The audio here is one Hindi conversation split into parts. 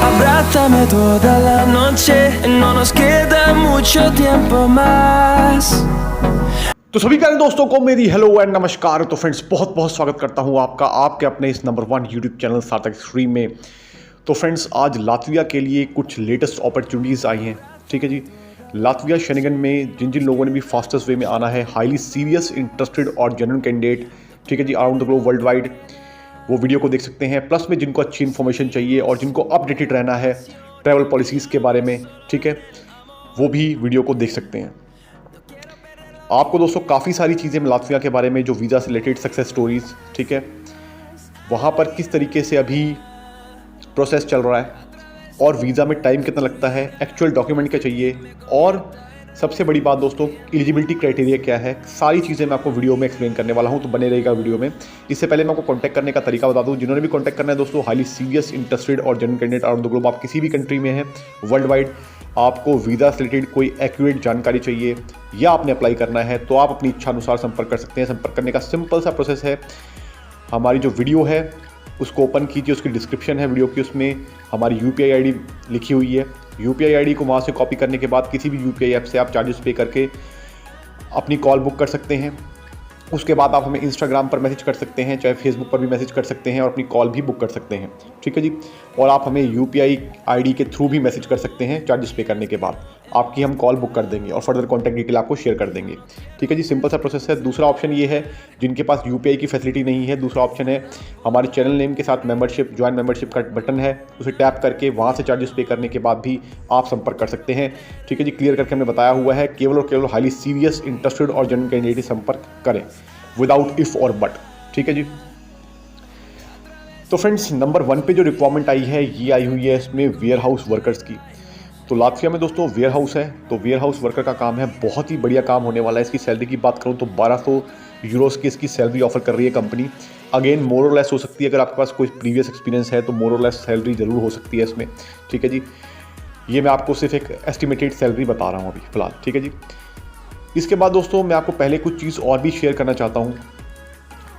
Abrázame toda la noche, no nos queda mucho tiempo más. तो सभी प्यारे दोस्तों को मेरी हेलो एंड नमस्कार। तो फ्रेंड्स बहुत बहुत स्वागत करता हूं आपका आपके अपने इस नंबर 1 यूट्यूब चैनल सार्थक स्ट्रीम में। तो फ्रेंड्स आज लातविया के लिए कुछ लेटेस्ट अपॉर्चुनिटीज़ आई हैं। ठीक है जी, लातविया शेनिगन में जिन जिन लोगों ने भी फास्टेस्ट वे में आना है, हाईली सीरियस इंटरेस्टेड और जेन्युइन कैंडिडेट, ठीक है जी, around the globe world wide, वो वीडियो को देख सकते हैं। प्लस में जिनको अच्छी इन्फॉर्मेशन चाहिए और जिनको अपडेटेड रहना है ट्रैवल पॉलिसीज़ के बारे में, ठीक है, वो भी वीडियो को देख सकते हैं। आपको दोस्तों काफ़ी सारी चीज़ें लातविया के बारे में, जो वीज़ा से रिलेटेड सक्सेस स्टोरीज़, ठीक है, वहाँ पर किस तरीके से अभी प्रोसेस चल रहा है और वीज़ा में टाइम कितना लगता है, एक्चुअल डॉक्यूमेंट क्या चाहिए, और सबसे बड़ी बात दोस्तों एलिजिबिलिटी क्राइटेरिया क्या है, सारी चीज़ें मैं आपको वीडियो में एक्सप्लेन करने वाला हूं। तो बने रहेगा वीडियो में। इससे पहले मैं आपको कॉन्टैक्ट करने का तरीका बता दूं। जिन्होंने भी कॉन्टैक्ट करना है दोस्तों, हाईली सीरियस इंटरेस्टेड और genuine candidate around the globe, आप किसी भी कंट्री में हैं वर्ल्ड वाइड, आपको वीज़ा से रिलेटेड कोई एक्यूरेट जानकारी चाहिए या आपने अप्लाई करना है, तो आप अपनी इच्छा अनुसार संपर्क कर सकते हैं। संपर्क करने का सिंपल सा प्रोसेस है, हमारी जो वीडियो है उसको ओपन कीजिए, उसकी डिस्क्रिप्शन है वीडियो की, उसमें हमारी UPI ID लिखी हुई है। UPI ID को वहाँ से कॉपी करने के बाद किसी भी UPI ऐप से आप चार्जेस पे करके अपनी कॉल बुक कर सकते हैं। उसके बाद आप हमें इंस्टाग्राम पर मैसेज कर सकते हैं, चाहे फेसबुक पर भी मैसेज कर सकते हैं और अपनी कॉल भी बुक कर सकते हैं। ठीक है जी, और आप हमें UPI ID के थ्रू भी मैसेज कर सकते हैं। चार्जेस पे करने के बाद आपकी हम कॉल बुक कर देंगे और फर्दर कॉन्टैक्ट डिटेल आपको शेयर कर देंगे। ठीक है जी, सिंपल सा प्रोसेस है। दूसरा ऑप्शन ये है जिनके पास UPI की फैसिलिटी नहीं है, दूसरा ऑप्शन है हमारे चैनल नेम के साथ मेंबरशिप, ज्वाइन मेंबरशिप का बटन है, उसे टैप करके वहाँ से चार्जेस पे करने के बाद भी आप संपर्क कर सकते हैं। ठीक है जी, क्लियर करके हमने बताया हुआ है, केवल और केवल हाईली सीरियस इंटरेस्टेड और जेन्युइन कैंडिडेट संपर्क करें विदाउट इफ और बट। ठीक है जी, तो फ्रेंड्स नंबर 1 पे जो रिक्वायरमेंट आई है ये आई हुई है इसमें वेयर हाउस वर्कर्स की। तो लातविया में दोस्तों वेयर हाउस है, तो वेयर हाउस वर्कर का काम है, बहुत ही बढ़िया काम होने वाला है। इसकी सैलरी की बात करूँ तो 1200 यूरोस की इसकी सैलरी ऑफर कर रही है कंपनी। अगेन मोर और लेस हो सकती है, अगर आपके पास कोई प्रीवियस एक्सपीरियंस है तो मोर और लेस सैलरी ज़रूर हो सकती है इसमें। ठीक है जी, ये मैं आपको सिर्फ एक एस्टिमेटेड सैलरी बता रहा हूँ अभी फिलहाल। ठीक है जी, इसके बाद दोस्तों मैं आपको पहले कुछ चीज़ और भी शेयर करना चाहता हूँ।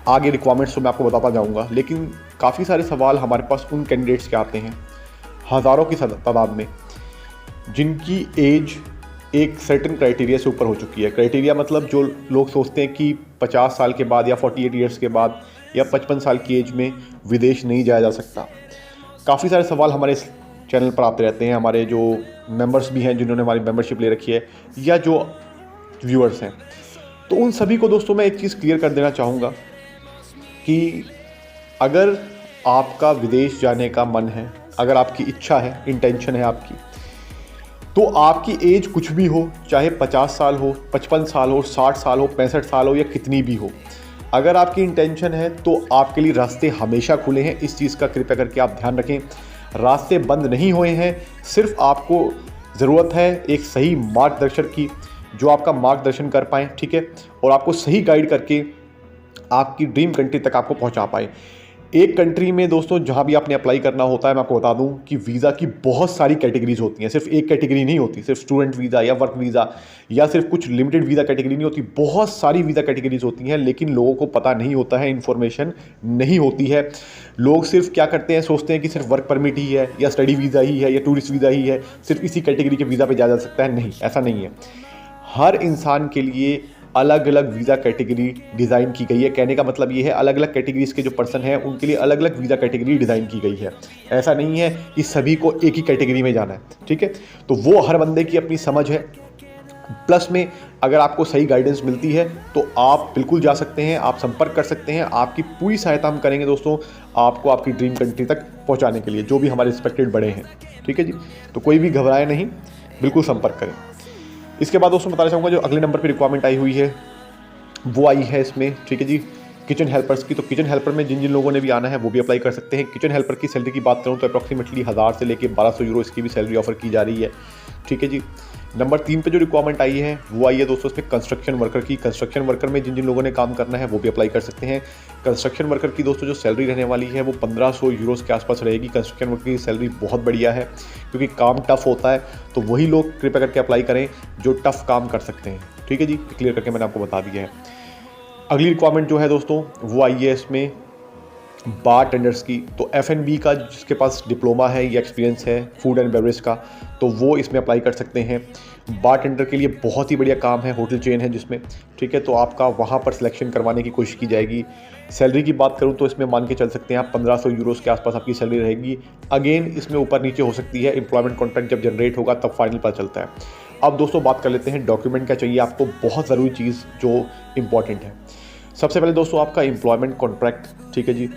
आगे रिक्वायरमेंट्स तो मैं आपको बताता जाऊँगा, लेकिन काफ़ी सारे सवाल हमारे पास उन कैंडिडेट्स के आते हैं हज़ारों की तादाद में, जिनकी एज एक सर्टेन क्राइटेरिया से ऊपर हो चुकी है। क्राइटेरिया मतलब जो लोग सोचते हैं कि 50 साल के बाद या 48 ईयर्स के बाद या 55 साल की एज में विदेश नहीं जाया जा सकता। काफ़ी सारे सवाल हमारे इस चैनल पर आते रहते हैं। हमारे जो मेंबर्स भी हैं जिन्होंने हमारी मेंबरशिप ले रखी है या जो व्यूअर्स हैं, तो उन सभी को दोस्तों मैं एक चीज़ क्लियर कर देना चाहूँगा कि अगर आपका विदेश जाने का मन है, अगर आपकी इच्छा है, इंटेंशन है आपकी, तो आपकी एज कुछ भी हो, चाहे 50 साल हो, 55 साल हो, 60 साल हो, 65 साल हो या कितनी भी हो, अगर आपकी इंटेंशन है तो आपके लिए रास्ते हमेशा खुले हैं। इस चीज़ का कृपया करके आप ध्यान रखें, रास्ते बंद नहीं हुए हैं। सिर्फ आपको ज़रूरत है एक सही मार्गदर्शक की, जो आपका मार्गदर्शन कर पाएँ, ठीक है, और आपको सही गाइड करके आपकी ड्रीम कंट्री तक आपको पहुंचा पाए। एक कंट्री में दोस्तों जहां भी आपने अप्लाई करना होता है, मैं आपको बता दूं कि वीज़ा की बहुत सारी कैटेगरीज होती हैं। सिर्फ एक कैटेगरी नहीं होती, सिर्फ स्टूडेंट वीज़ा या वर्क वीज़ा या सिर्फ कुछ लिमिटेड वीज़ा कैटेगरी नहीं होती, बहुत सारी वीज़ा कैटेगरीज होती हैं। लेकिन लोगों को पता नहीं होता है, इन्फॉर्मेशन नहीं होती है। लोग सिर्फ क्या करते हैं, सोचते हैं कि सिर्फ वर्क परमिट ही है या स्टडी वीज़ा ही है या टूरिस्ट वीज़ा ही है, सिर्फ इसी कैटेगरी के वीज़ा पर जाया जा सकता है। नहीं, ऐसा नहीं है। हर इंसान के लिए अलग अलग वीज़ा कैटेगरी डिज़ाइन की गई है। कहने का मतलब ये है, अलग अलग कैटेगरीज के जो पर्सन हैं उनके लिए अलग अलग वीज़ा कैटेगरी डिज़ाइन की गई है। ऐसा नहीं है कि सभी को एक ही कैटेगरी में जाना है। ठीक है, तो वो हर बंदे की अपनी समझ है। प्लस में अगर आपको सही गाइडेंस मिलती है तो आप बिल्कुल जा सकते हैं, आप संपर्क कर सकते हैं। आपकी पूरी सहायता हम करेंगे दोस्तों, आपको आपकी ड्रीम कंट्री तक पहुँचाने के लिए, जो भी हमारे रिस्पेक्टेड बड़े हैं। ठीक है जी, तो कोई भी घबराए नहीं, बिल्कुल संपर्क करें। इसके बाद दोस्तों बताना चाहूँगा जो अगले नंबर पे रिक्वायरमेंट आई हुई है वो आई है इसमें, ठीक है जी, किचन हेल्पर्स की। तो किचन हेल्पर में जिन जिन लोगों ने भी आना है वो भी अप्लाई कर सकते हैं। किचन हेल्पर की सैलरी की बात करूँ तो अप्रॉक्सीमेटली 1000 से लेकर 1200 यूरो इसकी भी सैलरी ऑफर की जा रही है। ठीक है जी, नंबर 3 पे जो रिक्वायरमेंट आई है वो आई है दोस्तों इसमें कंस्ट्रक्शन वर्कर की। कंस्ट्रक्शन वर्कर में जिन जिन लोगों ने काम करना है वो भी अप्लाई कर सकते हैं। कंस्ट्रक्शन वर्कर की दोस्तों जो सैलरी रहने वाली है वो 1500 यूरोस के आसपास रहेगी। कंस्ट्रक्शन वर्कर की सैलरी बहुत बढ़िया है, क्योंकि काम टफ होता है, तो वही लोग कृपया करके अप्लाई करें जो टफ काम कर सकते हैं। ठीक है जी, क्लियर करके मैंने आपको बता दिया है। अगली रिक्वायरमेंट जो है दोस्तों वो आई है इसमें बार टेंडर्स की, तो F&B का जिसके पास डिप्लोमा है या एक्सपीरियंस है फूड एंड बेवरेज का, तो वो इसमें अप्लाई कर सकते हैं। बार टेंडर के लिए बहुत ही बढ़िया काम है, होटल चेन है जिसमें, ठीक है, तो आपका वहाँ पर सिलेक्शन करवाने की कोशिश की जाएगी। सैलरी की बात करूँ तो इसमें मान के चल सकते हैं आप 1500 यूरोज़ के आसपास आपकी सैलरी रहेगी। अगेन इसमें ऊपर नीचे हो सकती है, एम्प्लॉयमेंट कॉन्ट्रैक्ट जब जनरेट होगा तब फाइनल पता चलता है। अब दोस्तों बात कर लेते हैं डॉक्यूमेंट क्या चाहिए आपको, बहुत ज़रूरी चीज़ जो इम्पॉर्टेंट है। सबसे पहले दोस्तों आपका एम्प्लॉयमेंट कॉन्ट्रैक्ट, ठीक है जी,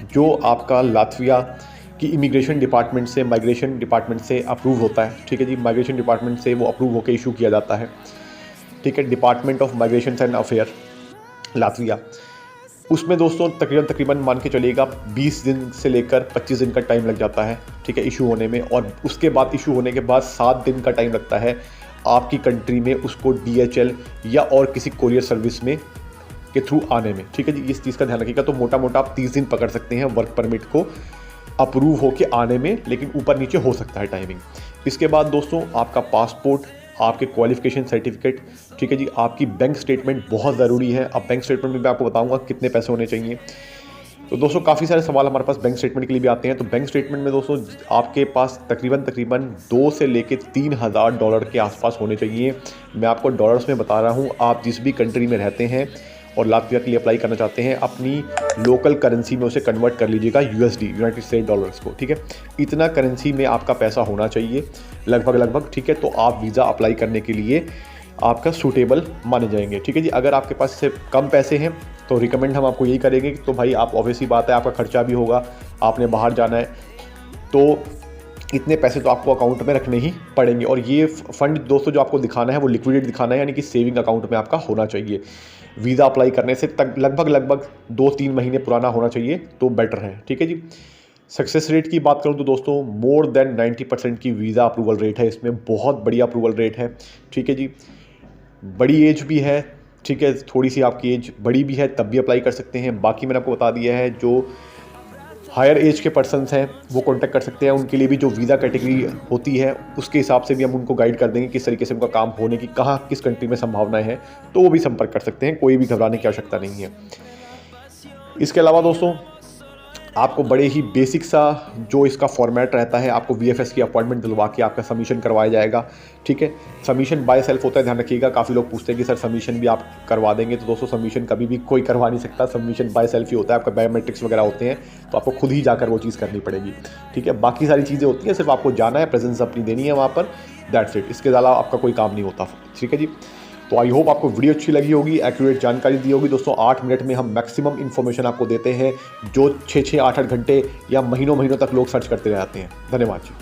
जो आपका लात्विया की इमिग्रेशन डिपार्टमेंट से, माइग्रेशन डिपार्टमेंट से अप्रूव होता है, ठीक है जी, माइग्रेशन डिपार्टमेंट से वो अप्रूव होकर इशू किया जाता है, ठीक है, department of migration and affair Latvia. उसमें दोस्तों तकरीबन मान के चलिएगा 20 दिन से लेकर 25 दिन का टाइम लग जाता है, ठीक है, इशू होने में। और उसके बाद इशू होने के बाद 7 दिन का टाइम लगता है आपकी कंट्री में उसको DHL या और किसी कोरियर सर्विस में के थ्रू आने में, ठीक है जी, इस चीज़ का ध्यान रखिएगा। तो मोटा मोटा आप 30 दिन पकड़ सकते हैं वर्क परमिट को अप्रूव होके आने में, लेकिन ऊपर नीचे हो सकता है टाइमिंग। इसके बाद दोस्तों आपका पासपोर्ट, आपके क्वालिफिकेशन सर्टिफिकेट, ठीक है जी, आपकी बैंक स्टेटमेंट बहुत ज़रूरी है। अब बैंक स्टेटमेंट में मैं आपको बताऊंगा कितने पैसे होने चाहिए। तो दोस्तों काफ़ी सारे सवाल हमारे पास बैंक स्टेटमेंट के लिए भी आते हैं। तो बैंक स्टेटमेंट में दोस्तों आपके पास तकरीबन 2 से लेके $3000 के आसपास होने चाहिए। मैं आपको डॉलर्स में बता रहा हूँ, आप जिस भी कंट्री में रहते हैं और लात्विया के लिए अप्लाई करना चाहते हैं, अपनी लोकल करेंसी में उसे कन्वर्ट कर लीजिएगा USD, यूनाइटेड स्टेट डॉलर्स को, ठीक है। इतना करेंसी में आपका पैसा होना चाहिए लगभग, ठीक है। तो आप वीज़ा अप्लाई करने के लिए आपका सूटेबल माने जाएंगे, ठीक है जी। अगर आपके पास से कम पैसे हैं तो रिकमेंड हम आपको यही करेंगे कि तो भाई आप ऑब्वियसली बात है, आपका खर्चा भी होगा, आपने बाहर जाना है, तो इतने पैसे तो आपको अकाउंट में रखने ही पड़ेंगे। और ये फंड दोस्तों जो आपको दिखाना है वो लिक्विडेट दिखाना है, यानी कि सेविंग अकाउंट में आपका होना चाहिए। वीज़ा अप्लाई करने से तक लगभग 2-3 महीने पुराना होना चाहिए तो बेटर है, ठीक है जी। सक्सेस रेट की बात करूं तो दोस्तों मोर देन 90% की वीज़ा अप्रूवल रेट है, इसमें बहुत बढ़िया अप्रूवल रेट है, ठीक है जी। बड़ी एज भी है, ठीक है, थोड़ी सी आपकी एज बड़ी भी है तब भी अप्लाई कर सकते हैं। बाकी मैंने आपको बता दिया है जो हायर एज के पर्सन्स हैं वो कांटेक्ट कर सकते हैं, उनके लिए भी जो वीज़ा कैटेगरी होती है उसके हिसाब से भी हम उनको गाइड कर देंगे किस तरीके से उनका काम होने की, कहाँ किस कंट्री में संभावनाएं हैं, तो वो भी संपर्क कर सकते हैं, कोई भी घबराने की आवश्यकता नहीं है। इसके अलावा दोस्तों आपको बड़े ही बेसिक सा जो इसका फॉर्मेट रहता है, आपको VFS की अपॉइंटमेंट दिलवा के आपका सबमिशन करवाया जाएगा, ठीक है। सबमिशन बाय सेल्फ होता है, ध्यान रखिएगा। काफ़ी लोग पूछते हैं कि सर सबमिशन भी आप करवा देंगे, तो दोस्तों सबमिशन कभी भी कोई करवा नहीं सकता, सबमिशन बाय सेल्फ ही होता है। आपका बायोमेट्रिक्स वगैरह होते हैं तो आपको खुद ही जाकर वो चीज़ करनी पड़ेगी, ठीक है। बाकी सारी चीज़ें होती हैं, सिर्फ आपको जाना है, प्रेजेंस अपनी देनी है वहाँ पर, दैट्स इट। इसके अलावा आपका कोई काम नहीं होता, ठीक है जी। तो आई होप आपको वीडियो अच्छी लगी होगी, एक्यूरेट जानकारी दी होगी। दोस्तों 8 मिनट में हम मैक्सिमम इन्फॉर्मेशन आपको देते हैं जो 6-8 घंटे या महीनों तक लोग सर्च करते रहते हैं। धन्यवाद जी।